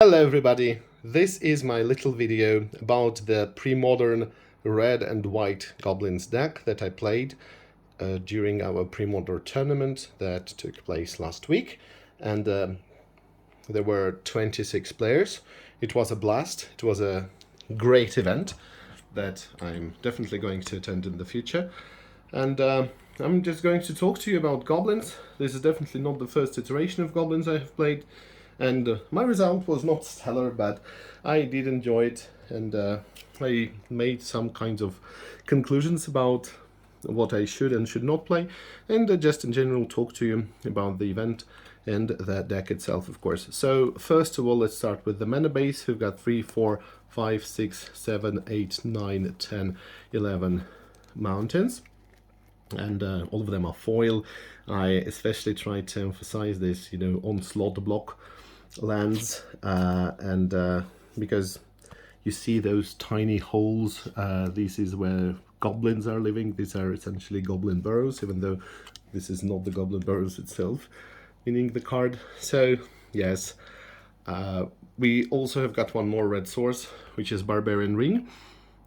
Hello everybody, this is my little video about the Premodern red and white Goblins deck that I played during our Premodern tournament that took place last week, and there were 26 players. It was a blast, it was a great event that I'm definitely going to attend in the future, and I'm just going to talk to you about Goblins. This is definitely not the first iteration of Goblins I have played. And my result was not stellar, but I did enjoy it, and I made some kinds of conclusions about what I should and should not play, and just in general talk to you about the event and the deck itself, of course. So first of all, let's start with the mana base. We've got 3, 4, 5, 6, 7, 8, 9, 10, 11 mountains. And all of them are foil. I especially try to emphasize this, onslaught block lands, because you see those tiny holes. This is where goblins are living. These are essentially goblin burrows, even though this is not the goblin burrows itself, meaning the card. So yes, we also have got one more red source, which is Barbarian Ring.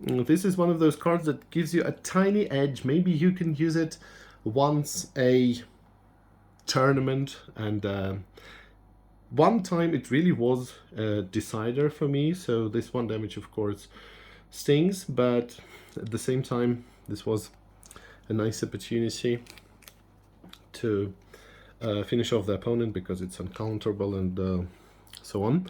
This is one of those cards that gives you a tiny edge. Maybe you can use it once a tournament, and one time it really was a decider for me. So this 1 damage of course stings, but at the same time this was a nice opportunity to finish off the opponent because it's uncounterable and so on.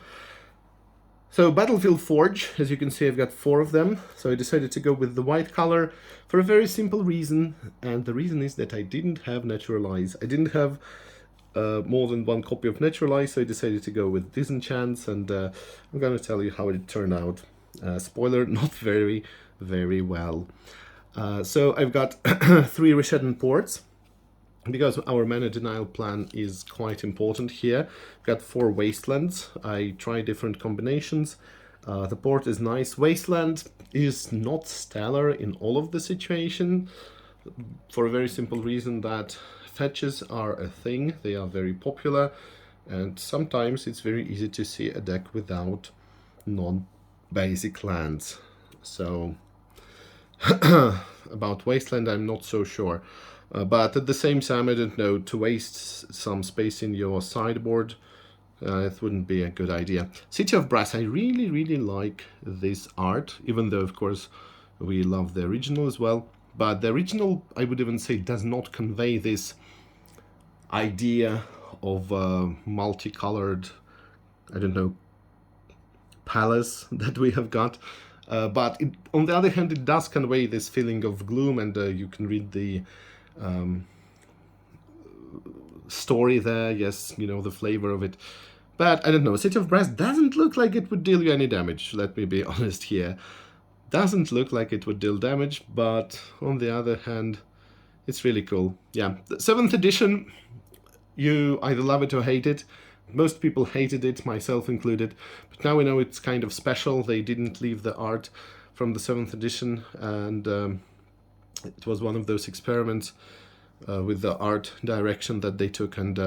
So Battlefield Forge, as you can see, I've got 4 of them. So I decided to go with the white color for a very simple reason, and the reason is that I didn't have Naturalize. I didn't have more than 1 copy of Naturalize, so I decided to go with Disenchants, and I'm going to tell you how it turned out. Spoiler, not very, very well. So I've got 3 Rishadan ports, because our mana denial plan is quite important here. Got 4 Wastelands. I try different combinations. The port is nice. Wasteland is not stellar in all of the situation, for a very simple reason that fetches are a thing. They are very popular, and sometimes it's very easy to see a deck without non-basic lands. So about Wasteland I'm not so sure. But at the same time, I don't know, to waste some space in your sideboard, it wouldn't be a good idea. City of Brass, I really, really like this art, even though, of course, we love the original as well. But the original, I would even say, does not convey this idea of multicolored, I don't know, palace that we have got. But on the other hand, it does convey this feeling of gloom, and you can read the story there, yes, the flavor of it. But I don't know, City of Brass doesn't look like it would deal you any damage, let me be honest here. Doesn't look like it would deal damage, but on the other hand, it's really cool. Yeah, the 7th edition, you either love it or hate it. Most people hated it, myself included, but now we know it's kind of special. They didn't leave the art from the 7th edition, and it was one of those experiments with the art direction that they took, and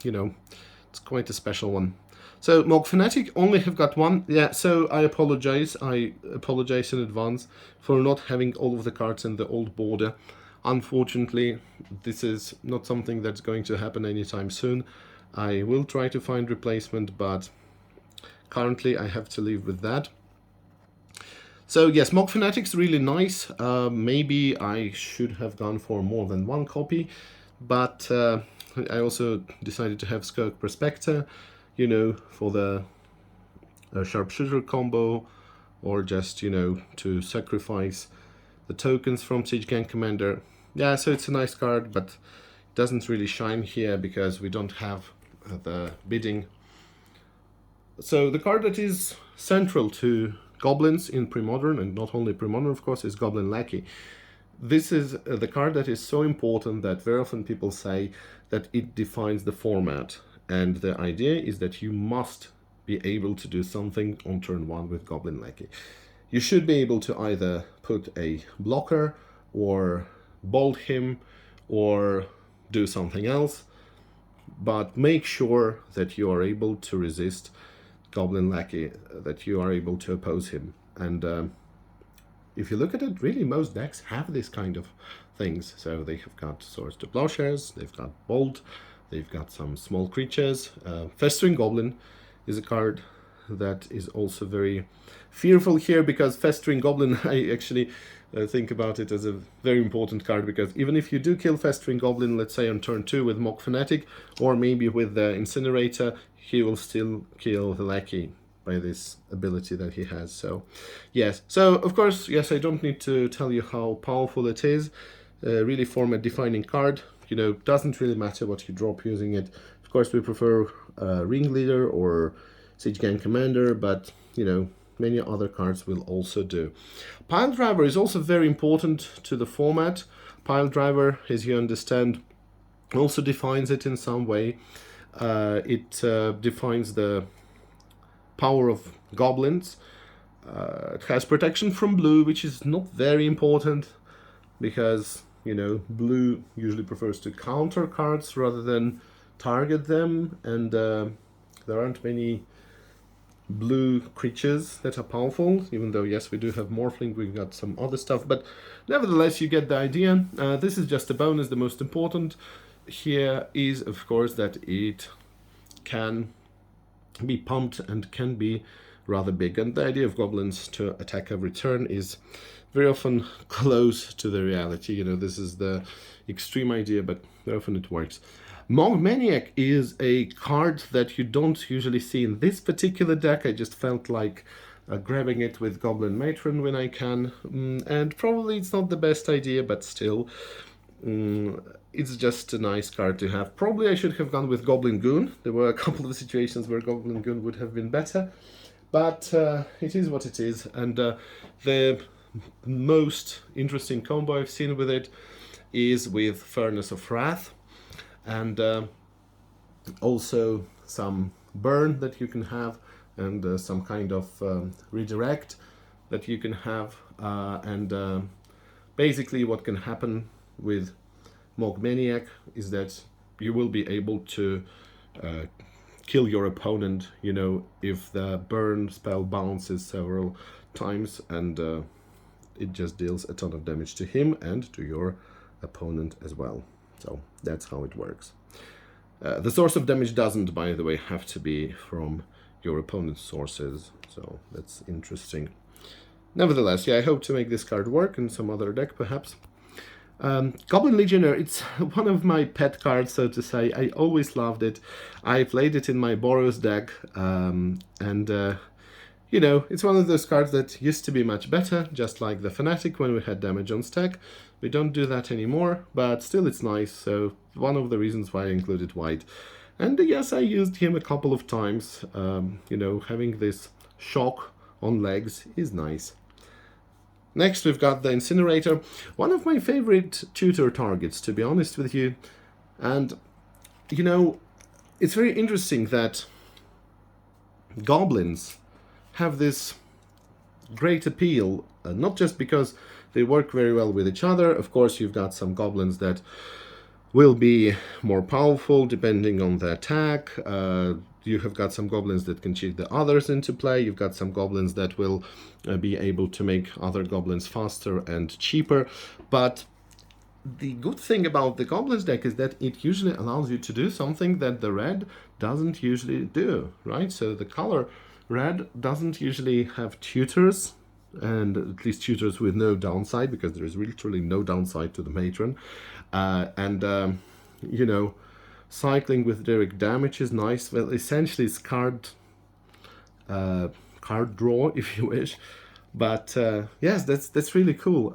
it's quite a special one. So Morg Fanatic only have got 1. Yeah, so I apologize in advance for not having all of the cards in the old border. Unfortunately, this is not something that's going to happen anytime soon. I will try to find replacement, but currently I have to live with that. So yes, Morg Fanatic's really nice. Maybe I should have gone for more than 1 copy, but I also decided to have Skirk Prospector, for the Sharpshooter combo, or just, to sacrifice the tokens from Siege Gang Commander. Yeah, so it's a nice card, but it doesn't really shine here because we don't have the bidding. So the card that is central to Goblins in Premodern, and not only Premodern of course, is Goblin Lackey. This is the card that is so important that very often people say that it defines the format, and the idea is that you must be able to do something on turn 1 with Goblin Lackey. You should be able to either put a blocker or bolt him or do something else, but make sure that you are able to resist Goblin Lackey that you are able to oppose him. And if you look at it, really most decks have this kind of things. So they have got Swords to Plowshares, they've got Bolt, they've got some small creatures. Festering Goblin is a card that is also very fearful here, because Festering Goblin, I actually think about it as a very important card, because even if you do kill Festering Goblin, let's say on turn 2 with Mock Fanatic, or maybe with the Incinerator, he will still kill the Lackey by this ability that he has. So yes, so of course, yes, I don't need to tell you how powerful it is. Really format defining card. You know, doesn't really matter what you drop using it. Of course, we prefer Ringleader or Siege Gang Commander, but you know, many other cards will also do. Pile Driver is also very important to the format. Pile Driver, as you understand, also defines it in some way. It defines the power of goblins. It has protection from blue, which is not very important, because you know, blue usually prefers to counter cards rather than target them, and there aren't many blue creatures that are powerful, even though yes, we do have Morphling, we've got some other stuff, but nevertheless you get the idea. This is just a bonus. The most important here is of course that it can be pumped and can be rather big, and the idea of goblins to attack every turn is very often close to the reality. You know, this is the extreme idea, but very often it works. Monk Maniac is a card that you don't usually see in this particular deck. I just felt like grabbing it with Goblin Matron when I can, and probably it's not the best idea, but still, it's just a nice card to have. Probably I should have gone with Goblin Goon. There were a couple of situations where Goblin Goon would have been better, but it is what it is, and the most interesting combo I've seen with it is with Furnace of Wrath, and also some burn that you can have, and some kind of redirect that you can have, and basically what can happen with Mog Maniac is that you will be able to kill your opponent, you know, if the burn spell bounces several times, and it just deals a ton of damage to him and to your opponent as well. So that's how it works. The source of damage doesn't, by the way, have to be from your opponent's sources, so that's interesting. Nevertheless, yeah, I hope to make this card work in some other deck, perhaps. Goblin Legionnaire, it's one of my pet cards, so to say. I always loved it. I played it in my Boros deck, and you know, it's one of those cards that used to be much better, just like the Fanatic when we had damage on stack. We don't do that anymore, but still it's nice, so one of the reasons why I included white. And yes, I used him a couple of times. You know, having this shock on legs is nice. Next, we've got the Incinerator, one of my favorite tutor targets, to be honest with you. And, you know, it's very interesting that goblins have this great appeal, not just because they work very well with each other. Of course, you've got some goblins that will be more powerful depending on the attack. You have got some goblins that can cheat the others into play. You've got some goblins that will be able to make other goblins faster and cheaper. But the good thing about the goblins deck is that it usually allows you to do something that the red doesn't usually do, right? So the color red doesn't usually have tutors, and at least tutors with no downside, because there is literally no downside to the matron. You know, cycling with direct damage is nice. Well, essentially it's card draw, if you wish. But yes, that's really cool.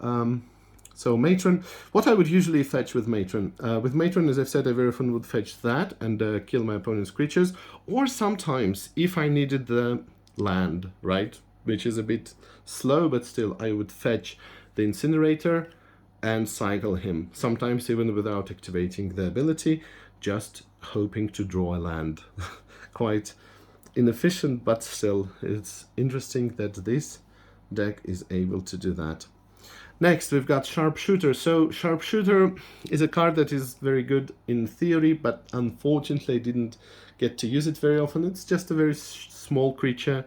So Matron, what I would usually fetch with Matron, as I've said, I very often would fetch that and kill my opponent's creatures, or sometimes if I needed the land, right, which is a bit slow, but still I would fetch the Incinerator and cycle him, sometimes even without activating the ability, just hoping to draw a land. Quite inefficient, but still it's interesting that this deck is able to do that. Next, we've got Sharpshooter. So Sharpshooter is a card that is very good in theory, but unfortunately I didn't get to use it very often. It's just a very small creature,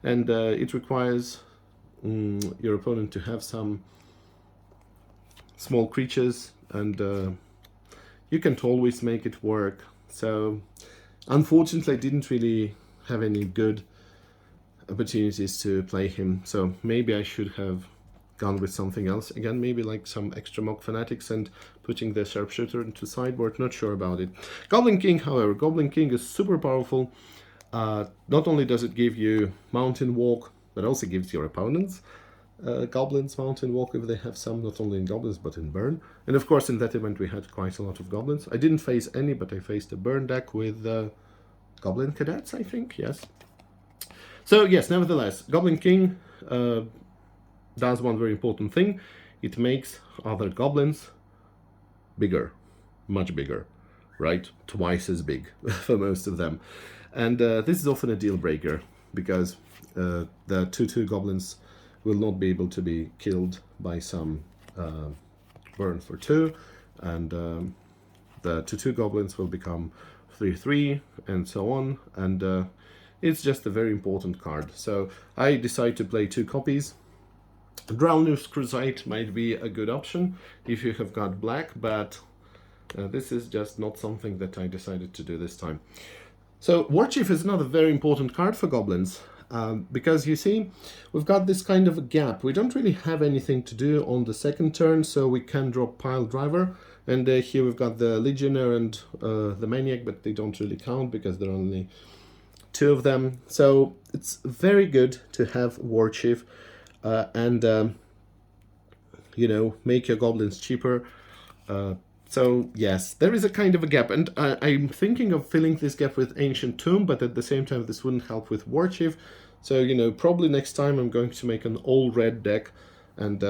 and it requires your opponent to have some small creatures, and you can't always make it work. So unfortunately, I didn't really have any good opportunities to play him, so maybe I should have gone with something else. Again, maybe like some extra mock fanatics and putting the Sharpshooter into sideboard, not sure about it. Goblin King, however, Goblin King is super powerful. Not only does it give you Mountain Walk, but also gives your opponents Goblins Mountain Walk if they have some, not only in Goblins but in Burn. And of course in that event we had quite a lot of Goblins. I didn't face any, but I faced a Burn deck with Goblin Cadets, I think, yes. So yes, nevertheless, Goblin King does one very important thing. It makes other goblins bigger, much bigger, right? Twice as big for most of them. And this is often a deal breaker, because the 2/2 goblins will not be able to be killed by some burn for 2, and the 2/2 goblins will become 3/3 and so on, and it's just a very important card. So I decide to play 2 copies. Drowners Crusade might be a good option if you have got black, but this is just not something that I decided to do this time. So War Chief is another very important card for goblins, because you see, we've got this kind of a gap. We don't really have anything to do on the second turn, so we can drop Pile Driver. And here we've got the Legionnaire and the Maniac, but they don't really count because there are only 2 of them. So it's very good to have War Chief and, you know, make your goblins cheaper. So yes, there is a kind of a gap, and I'm thinking of filling this gap with Ancient Tomb, but at the same time this wouldn't help with War Chief. So, you know, probably next time I'm going to make an all-red deck, and,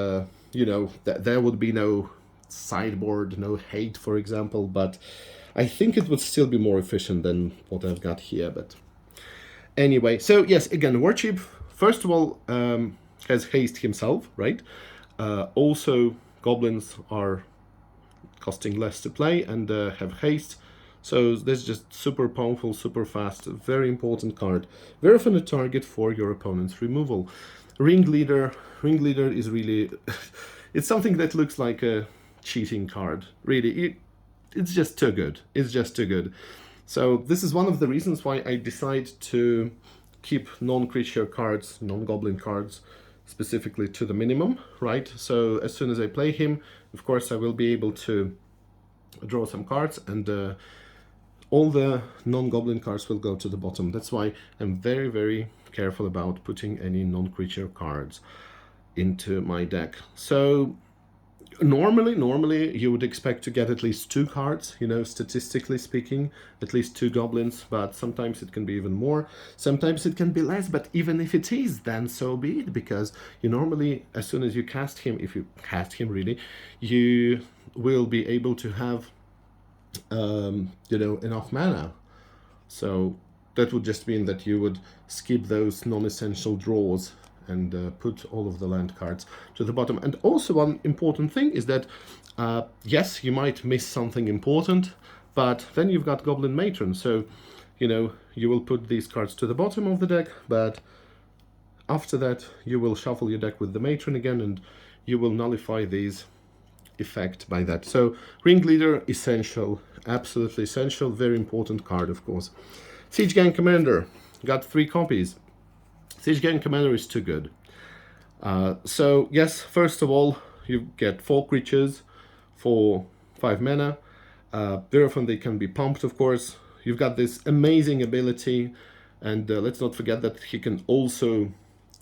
you know, there would be no sideboard, no hate, for example, but I think it would still be more efficient than what I've got here. But anyway, so yes, again, War Chief, first of all, has haste himself, right? Also, goblins are costing less to play and have haste, so this is just super powerful, super fast, very important card. Very often a target for your opponent's removal. Ringleader is really it's something that looks like a cheating card, really. It's just too good. It's just too good. So this is one of the reasons why I decide to keep non-creature cards, non-goblin cards, specifically to the minimum, right? So as soon as I play him, of course I will be able to draw some cards, and all the non-goblin cards will go to the bottom. That's why I'm very, very careful about putting any non-creature cards into my deck. So normally you would expect to get at least 2 cards, you know, statistically speaking, at least 2 goblins, but sometimes it can be even more, sometimes it can be less. But even if it is, then so be it, because you normally, as soon as you cast him, if you cast him really, you will be able to have you know, enough mana. So that would just mean that you would skip those non-essential draws and put all of the land cards to the bottom. And also one important thing is that, yes, you might miss something important, but then you've got Goblin Matron. So, you know, you will put these cards to the bottom of the deck, but after that you will shuffle your deck with the Matron again, and you will nullify these effect by that. So Ringleader, essential, absolutely essential, very important card, of course. Siege Gang Commander, got 3 copies. Siege Gang Commander is too good. So yes, first of all, you get 4 creatures for 5 mana. Very often they can be pumped, of course. You've got this amazing ability, and let's not forget that he can also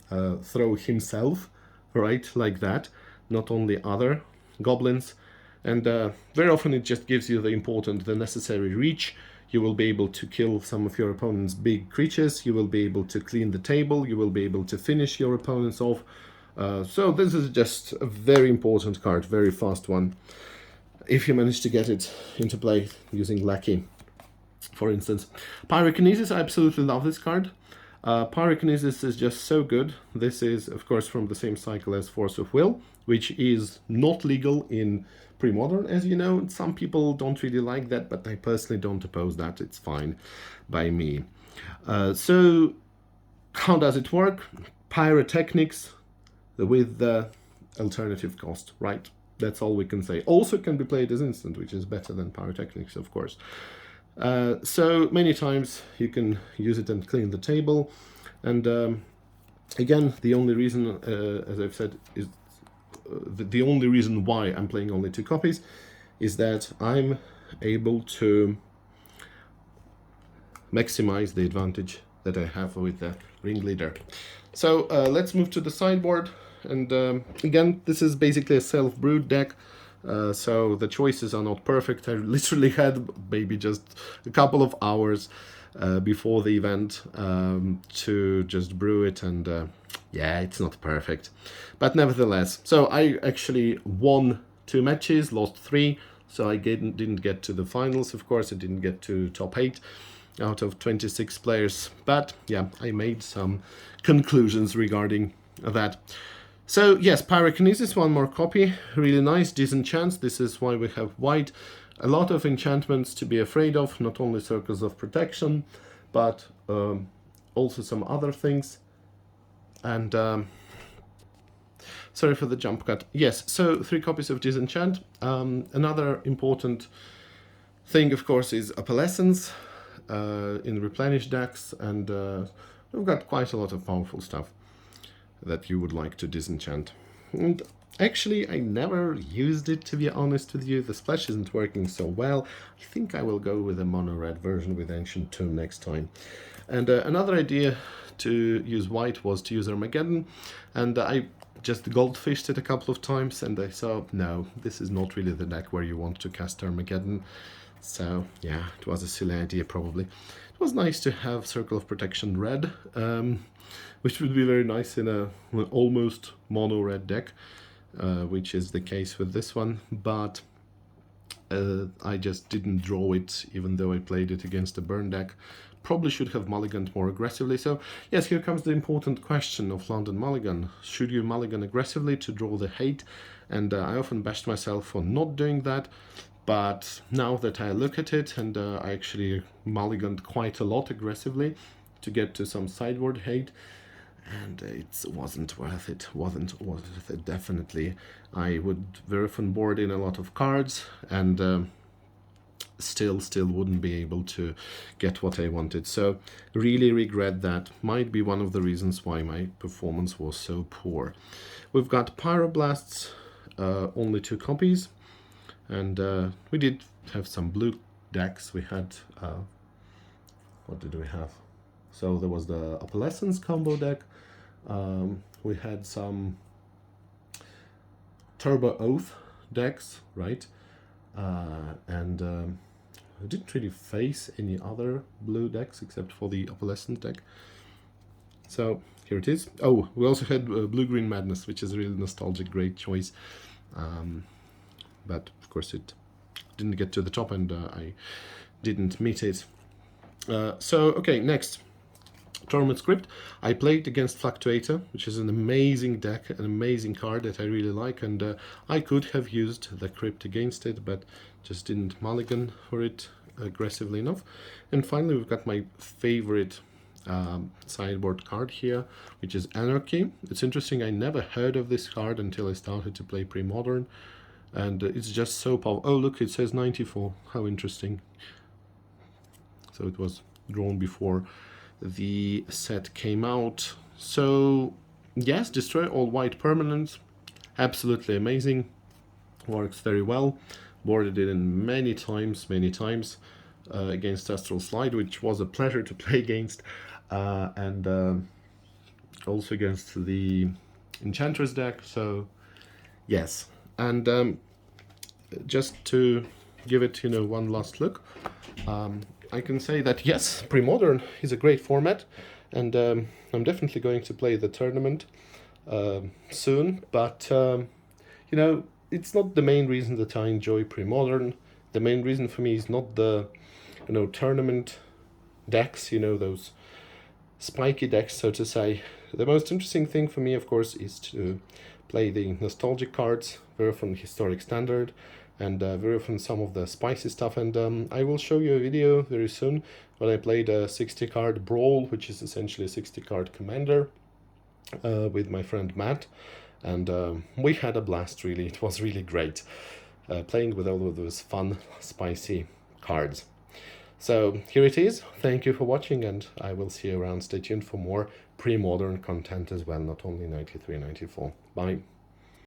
throw himself, right, like that, not only other goblins. And very often it just gives you the necessary reach. You will be able to kill some of your opponent's big creatures, you will be able to clean the table, you will be able to finish your opponents off. So this is just a very important card, very fast one, if you manage to get it into play using Lackey, for instance. Pyrokinesis, I absolutely love this card. Pyrokinesis is just so good. This is, of course, from the same cycle as Force of Will, which is not legal in Premodern, as you know. Some people don't really like that, but I personally don't oppose that. It's fine by me. So how does it work? Pyrotechnics with the alternative cost, right? That's all we can say. Also can be played as instant, which is better than pyrotechnics, of course. So many times you can use it and clean the table. And again, the only reason, as I've said, is the only reason why I'm playing only 2 copies is that I'm able to maximize the advantage that I have with the ringleader. So let's move to the sideboard. And again, this is basically a self-brewed deck. So the choices are not perfect. I literally had maybe just a couple of hours before the event to just brew it, and yeah, it's not perfect, but nevertheless. So I actually won 2 matches, lost 3, so I didn't get to the finals. Of course, I didn't get to top 8 out of 26 players, but yeah, I made some conclusions regarding that. So yes, Pyrokinesis, 1 more copy, really nice, disenchant. This is why we have white. A lot of enchantments to be afraid of, not only Circles of Protection, but also some other things. And sorry for the jump cut. Yes, so 3 copies of Disenchant. Another important thing, of course, is Opalescence in Replenish decks, and we've got quite a lot of powerful stuff that you would like to disenchant. And actually, I never used it, to be honest with you. The splash isn't working so well. I think I will go with a mono-red version with Ancient Tomb next time. And another idea to use white was to use Armageddon, and I just goldfished it a couple of times, and I saw, no, this is not really the deck where you want to cast Armageddon. So yeah, it was a silly idea probably. It was nice to have Circle of Protection red, which would be very nice in an almost mono-red deck, which is the case with this one, but I just didn't draw it, even though I played it against a burn deck. Probably should have mulliganed more aggressively. So yes, here comes the important question of London Mulligan. Should you mulligan aggressively to draw the hate? And I often bashed myself for not doing that, but now that I look at it, and I actually mulliganed quite a lot aggressively to get to some sideboard hate, and it wasn't worth it. Wasn't worth it, definitely. I would very often board in a lot of cards, and still wouldn't be able to get what I wanted. So really regret that. Might be one of the reasons why my performance was so poor. We've got Pyroblasts, only 2 copies, and we did have some blue decks. We had what did we have? So there was the Opalescence combo deck. We had some Turbo Oath decks, right? And I didn't really face any other blue decks except for the Opalescent deck. So here it is. Oh, we also had Blue-Green Madness, which is a really nostalgic, great choice. But of course it didn't get to the top, and I didn't meet it. So, okay, next. Torment Script. I played against Fluctuator, which is an amazing deck, an amazing card that I really like, and I could have used the Crypt against it, but just didn't mulligan for it aggressively enough. And finally, we've got my favorite sideboard card here, which is Anarchy. It's interesting, I never heard of this card until I started to play Premodern, and it's just so powerful. Oh, look, it says 94. How interesting. So it was drawn before the set came out. So yes, destroy all white permanents. Absolutely amazing. Works very well. Boarded it in many times against Astral Slide, which was a pleasure to play against, and also against the Enchantress deck. So yes, and just to give it, one last look, I can say that yes, Premodern is a great format, and I'm definitely going to play the tournament soon, but it's not the main reason that I enjoy Premodern. The main reason for me is not the tournament decks, those spiky decks, so to say. The most interesting thing for me, of course, is to play the nostalgic cards, very often historic standard, and very often some of the spicy stuff. And I will show you a video very soon when I played a 60 card brawl, which is essentially a 60 card commander, with my friend Matt, and we had a blast. Really, it was really great playing with all of those fun spicy cards. So here it is. Thank you for watching, and I will see you around. Stay tuned for more pre-modern content as well, not only 93 and 94. Bye.